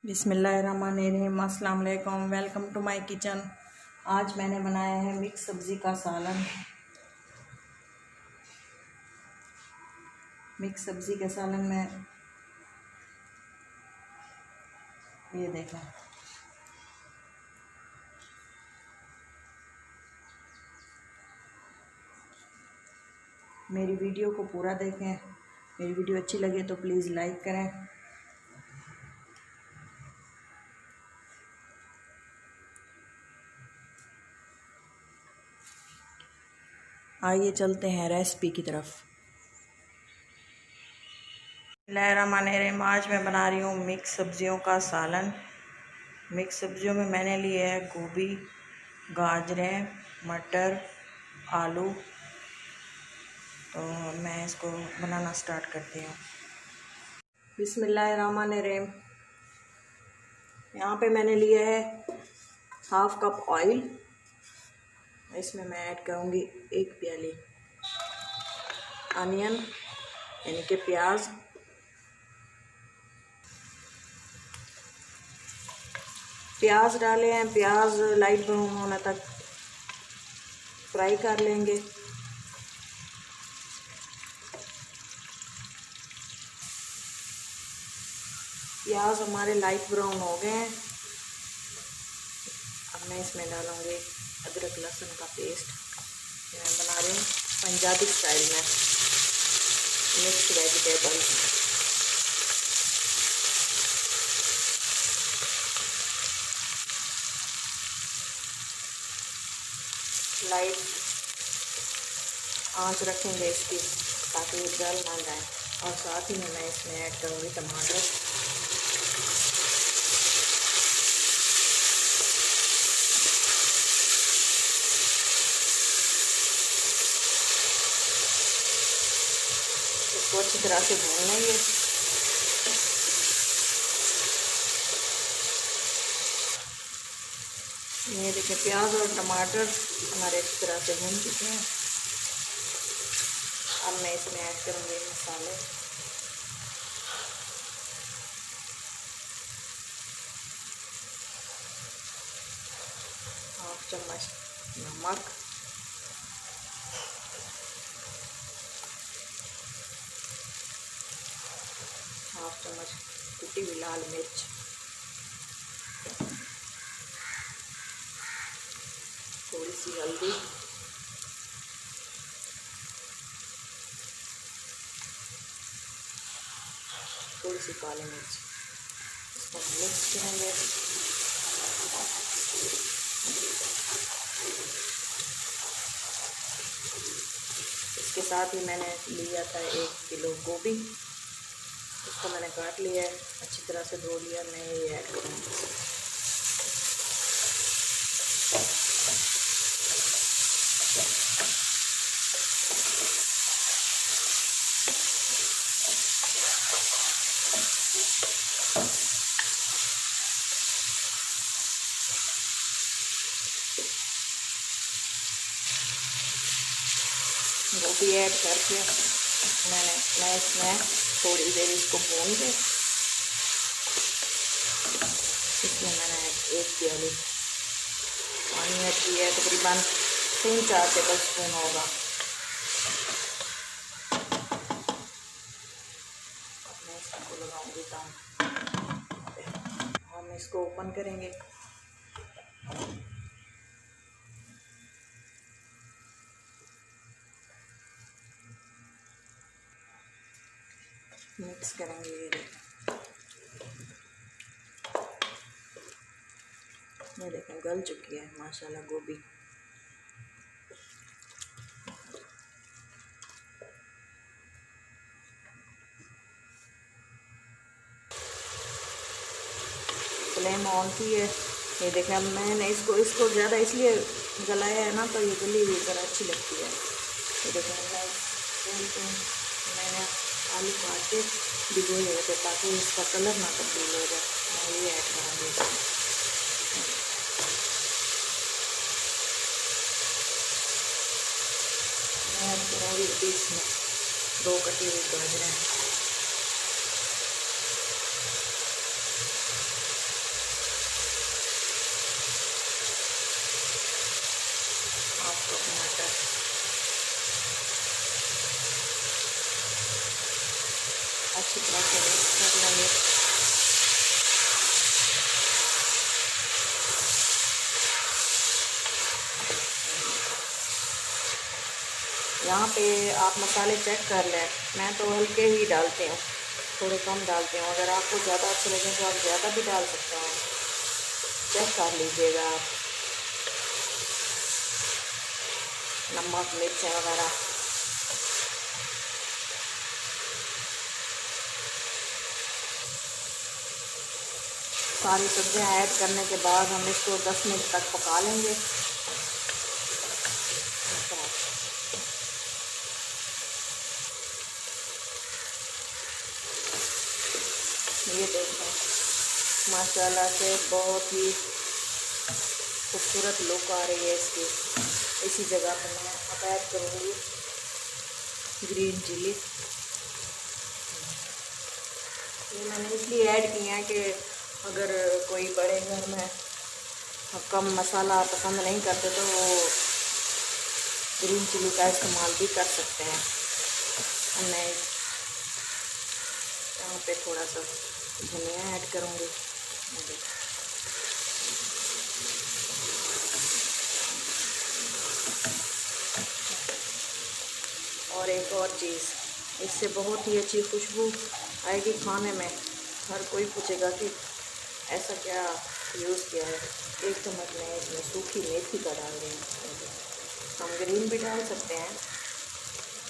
बिस्मिल्लाहिर्रहमानिर्रहीम, अस्सलाम वालेकुम। Welcome to my kitchen. आज मैंने बनाया है मिक्स सब्ज़ी का सालन। मिक्स सब्ज़ी के सालन में ये देखें, मेरी वीडियो को पूरा देखें। मेरी वीडियो अच्छी लगे तो प्लीज़ लाइक करें। आइए चलते हैं रेसिपी की तरफ। बिस्मिल्लाहिर्रहमानिर्रहीम, आज मैं बना रही हूँ मिक्स सब्ज़ियों का सालन। मिक्स सब्ज़ियों में मैंने लिए है गोभी, गाजरें, मटर, आलू। तो मैं इसको बनाना स्टार्ट करती हूँ। बिस्मिल्लाहिर्रहमानिर्रहीम, यहाँ पे मैंने लिया है हाफ कप ऑयल। इसमें मैं ऐड करूँगी 1 प्याली अनियन यानी कि प्याज। प्याज डाले हैं, प्याज लाइट ब्राउन होने तक फ्राई कर लेंगे। प्याज हमारे लाइट ब्राउन हो गए हैं। अब मैं इसमें डालूँगी अदरक लहसुन का पेस्ट। मैं बना रही हूँ पंजाबी स्टाइल में मिक्स वेजिटेबल्स। लाइट आंच रखेंगे इसकी ताकि ये जल ना जाए। और साथ ही में मैं इसमें ऐड करूँगी टमाटर। इसको अच्छी तरह से भून लेंगे। ये देखिए, प्याज और टमाटर हमारे अच्छी तरह से भून चुके हैं। अब मैं इसमें ऐड करूँगी मसाले। हाफ चम्मच नमक, हाफ चम्मच कुटी हुई लाल मिर्च, थोड़ी सी हल्दी, थोड़ी सी काली मिर्च। इसको मिक्स करेंगे। इसके साथ ही मैंने लिया था 1 किलो गोभी। इसको मैंने काट लिया है, अच्छी तरह से धो लिया। मैं ये ऐड करूँगी। गोभी ऐड करके मैं इसमें थोड़ी देर इसको भून के इसमें मैंने 1 प्याली पानी ऐड किया है। तकरीबन 3-4 टेबल स्पून होगा। अब मैं इसको लगाऊंगी दम। हम इसको ओपन करेंगे। मिक्स करेंगे। ये देखें, गल चुकी है माशाल्लाह गोभी। फ्लेम ऑन की है। ये देखें, अब मैंने इसको ज़्यादा इसलिए गलाया है ना, तो ये गली हुई ज़रा अच्छी लगती है। ये देखें, मैंने आलू काट के भिगोए हुए थे ताकि इसका कलर ना तब्दील हो जाए। मैं ये ऐड करूँगी इसमें। मैं ऐड करूँगी इसमें 2 कटी हुई गाजरें। यहाँ पे आप मसाले चेक कर लें, मैं तो हल्के ही डालती हूँ, थोड़े कम डालती हूँ। अगर आपको ज़्यादा अच्छे लगें तो आप ज़्यादा भी डाल सकते हैं, चेक कर लीजिएगा आप नमक मिर्च वगैरह। सारी सब्जियां ऐड करने के बाद हम इसको 10 मिनट तक पका लेंगे। ये देखें माशाल्लाह से बहुत ही खूबसूरत लुक आ रही है इसकी। इसी जगह पर मैं अब ऐड करूँगी ग्रीन चिली। ये मैंने इसलिए ऐड किया है कि अगर कोई बड़े घर में कम मसाला पसंद नहीं करते तो वो ग्रीन चिली का इस्तेमाल भी कर सकते हैं। मैं यहाँ पे थोड़ा सा धनिया ऐड करूँगी। और एक और चीज़, इससे बहुत ही अच्छी खुशबू आएगी खाने में। हर कोई पूछेगा कि ऐसा क्या यूज़ किया है। एक चम्मच मैं इसमें सूखी मेथी का डाल रही हूँ। हम ग्रीन भी डाल सकते हैं,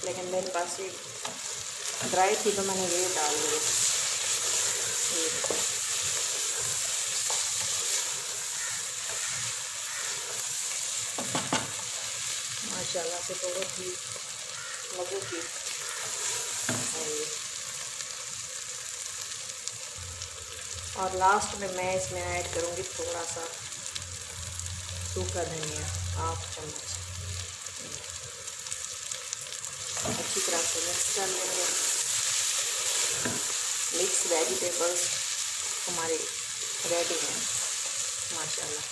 लेकिन मेरे पास ये ड्राई थी तो मैंने ये डाल दिया। माशाल्लाह से बहुत ही मज़े की है ये। और लास्ट में मैं इसमें ऐड करूँगी थोड़ा सा सूखा धनिया, 1/2 चम्मच। अच्छी तरह से मिक्स कर लेंगे। मिक्स वेजिटेबल्स हमारे रेडी हैं माशाल्लाह।